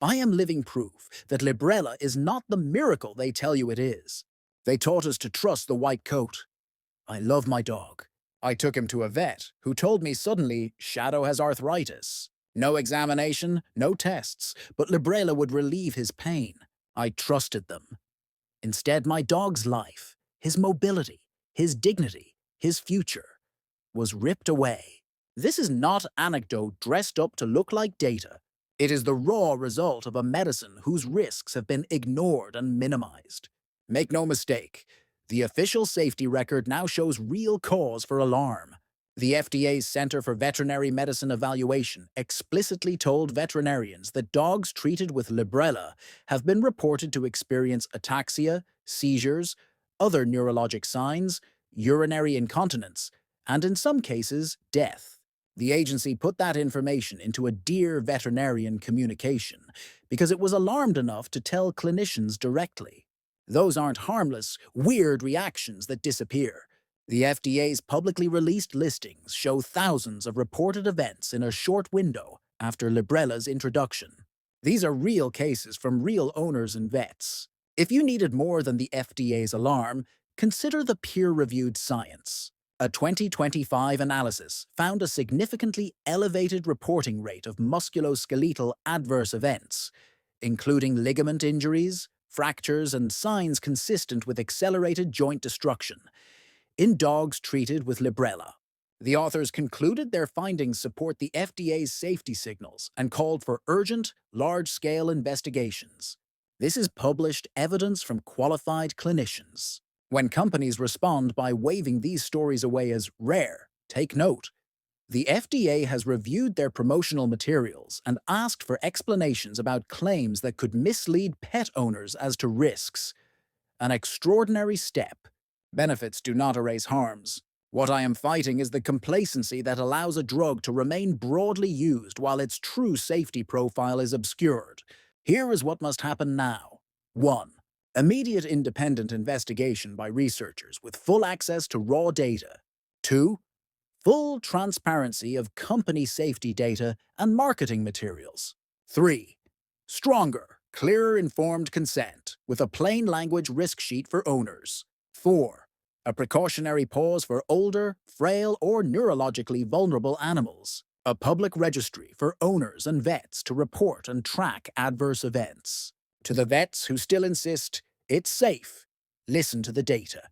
I am living proof that Librela is not the miracle they tell you it is. They taught us to trust the white coat. I love my dog. I took him to a vet who told me suddenly Shadow has arthritis. No examination, no tests, but Librela would relieve his pain. I trusted them. Instead, my dog's life, his mobility, his dignity, his future, was ripped away. This is not anecdote dressed up to look like data. It is the raw result of a medicine whose risks have been ignored and minimized. Make no mistake, the official safety record now shows real cause for alarm. The FDA's Center for Veterinary Medicine Evaluation explicitly told veterinarians that dogs treated with Librela have been reported to experience ataxia, seizures, other neurologic signs, urinary incontinence, and in some cases, death. The agency put that information into a Dear Veterinarian communication because it was alarmed enough to tell clinicians directly. Those aren't harmless, weird reactions that disappear. The FDA's publicly released listings show thousands of reported events in a short window after Librela's introduction. These are real cases from real owners and vets. If you needed more than the FDA's alarm, consider the peer-reviewed science. A 2025 analysis found a significantly elevated reporting rate of musculoskeletal adverse events, including ligament injuries, fractures, and signs consistent with accelerated joint destruction, in dogs treated with Librela. The authors concluded their findings support the FDA's safety signals and called for urgent, large-scale investigations. This is published evidence from qualified clinicians. When companies respond by waving these stories away as rare, take note. The FDA has reviewed their promotional materials and asked for explanations about claims that could mislead pet owners as to risks. An extraordinary step. Benefits do not erase harms. What I am fighting is the complacency that allows a drug to remain broadly used while its true safety profile is obscured. Here is what must happen now. 1. Immediate independent investigation by researchers with full access to raw data. 2. Full transparency of company safety data and marketing materials. 3. Stronger, clearer informed consent with a plain language risk sheet for owners. 4. A precautionary pause for older, frail, or neurologically vulnerable animals. A public registry for owners and vets to report and track adverse events. To the vets who still insist, it's safe, listen to the data.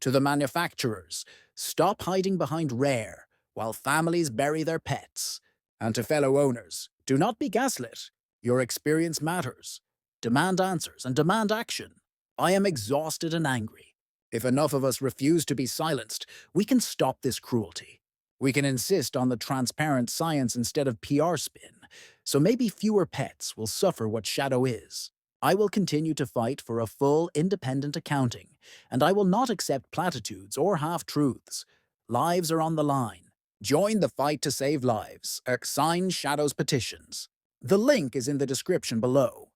To the manufacturers, stop hiding behind rare while families bury their pets. And to fellow owners, do not be gaslit. Your experience matters. Demand answers and demand action. I am exhausted and angry. If enough of us refuse to be silenced, we can stop this cruelty. We can insist on the transparent science instead of PR spin, so maybe fewer pets will suffer what Shadow is. I will continue to fight for a full, independent accounting, and I will not accept platitudes or half-truths. Lives are on the line. Join the fight to save lives. Sign Shadow's petitions. The link is in the description below.